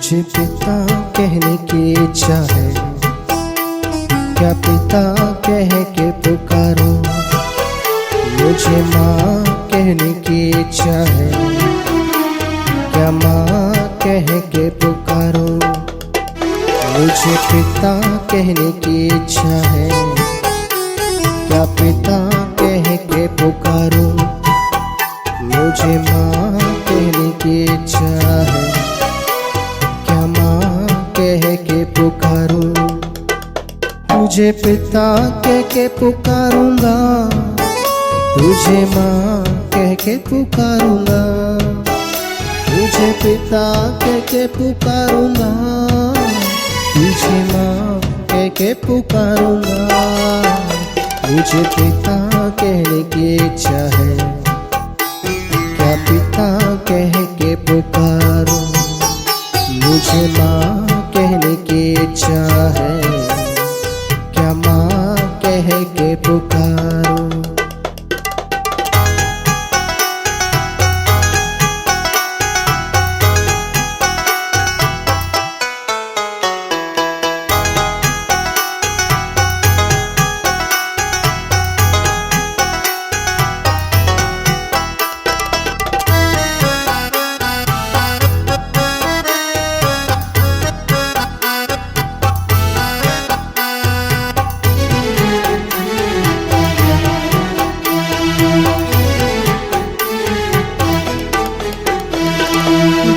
मुझे पिता कहने की इच्छा है, क्या पिता कह के पुकारो। मुझे माँ कहने की इच्छा है, क्या माँ कह के पुकारो। मुझे पिता कहने की इच्छा है, क्या पिता कह के पुकारो। मुझे माँ कहने की इच्छा है, क्या माँ कह के पुकारो। तुझे पिता कह के पुकारूंगा, तुझे माँ कह के पुकारूंगा। तुझे पिता कह के पुकारूंगा, तुझे माँ कह के पुकारूंगा। मुझे पिता कहने की इच्छा है, क्या पिता कह के पुकारो। मुझे माँ कहने की इच्छा है, क्या माँ कह के पुकारो।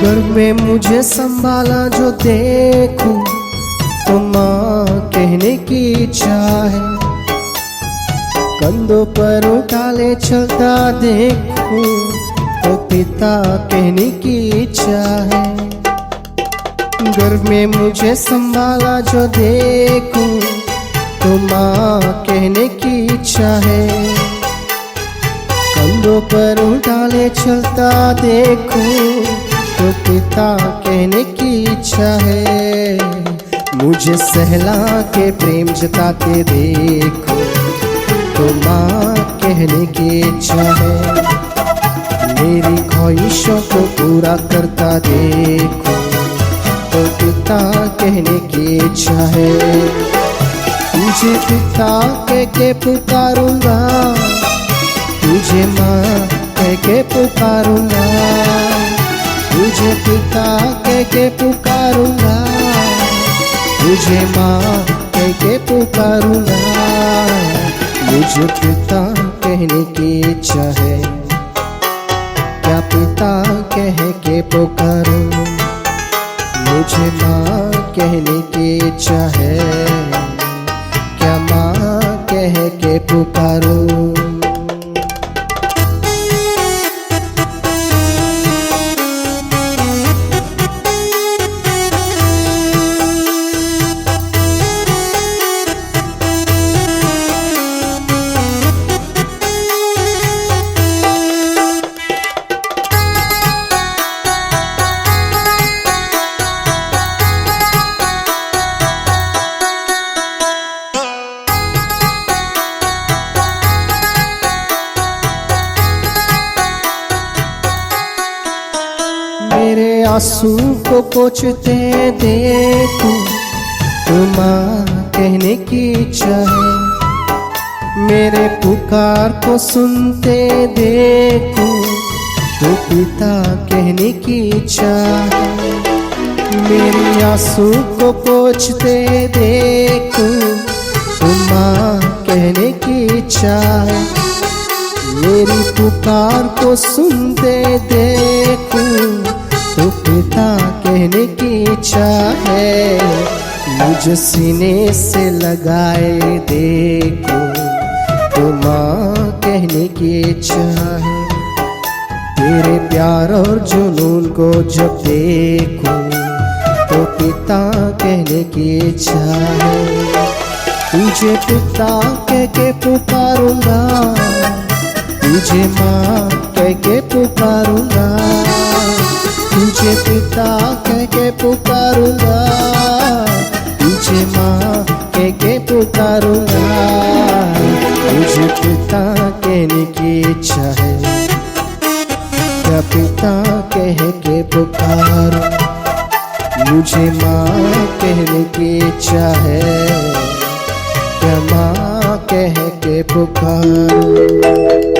गर्भ में मुझे संभाला जो देखूं, तो माँ कहने की इच्छा है। कंधों पर उठा ले चलता देखूं, तो पिता कहने की इच्छा है। गर्भ में मुझे संभाला जो देखूं, तो माँ कहने की इच्छा है। कंधों पर उठा ले चलता देखूं, तो पिता कहने की इच्छा है। मुझे सहला के प्रेम जताते देखो, तो माँ कहने की इच्छा है। मेरी ख्वाहिशों को पूरा करता देखो, तो पिता कहने की इच्छा है। तुझे पिता कह के पुकारूंगा, तुझे माँ कह के पुकारूंगा। तुझे पिता कह के पुकारूंगा, तुझे माँ कह के पुकारूंगा। मुझे पिता कहने की इच्छा है, क्या पिता कह के पुकारो। मुझे माँ कहने की इच्छा है, क्या माँ कह के पुकारो। मेरे आंसू को पोंछते देखूं, तो माँ कहने की इच्छा है। मेरे पुकार को सुनते देखूं, तो पिता कहने की इच्छा है। मेरे आंसू को पोंछते देखूं, तो माँ कहने की इच्छा है। मेरी पुकार को सुनते देखूं, तो पिता कहने की इच्छा है। मुझे सीने से लगाए देखो, तो माँ कहने की इच्छा है। तेरे प्यार और जुनून को जब देखूं, तो पिता कहने की इच्छा है। तुझे पिता कह के पुकारूंगा, तुझे माँ कह के पुकारूंगा। तुझे पिता कह के पुकारूंगा, तुझे माँ कह के पुकारूंगा। मुझे पिता कहने की इच्छा है, क्या पिता कह के पुकारो। मुझे माँ कहने की इच्छा है, क्या माँ कह के पुकारूं।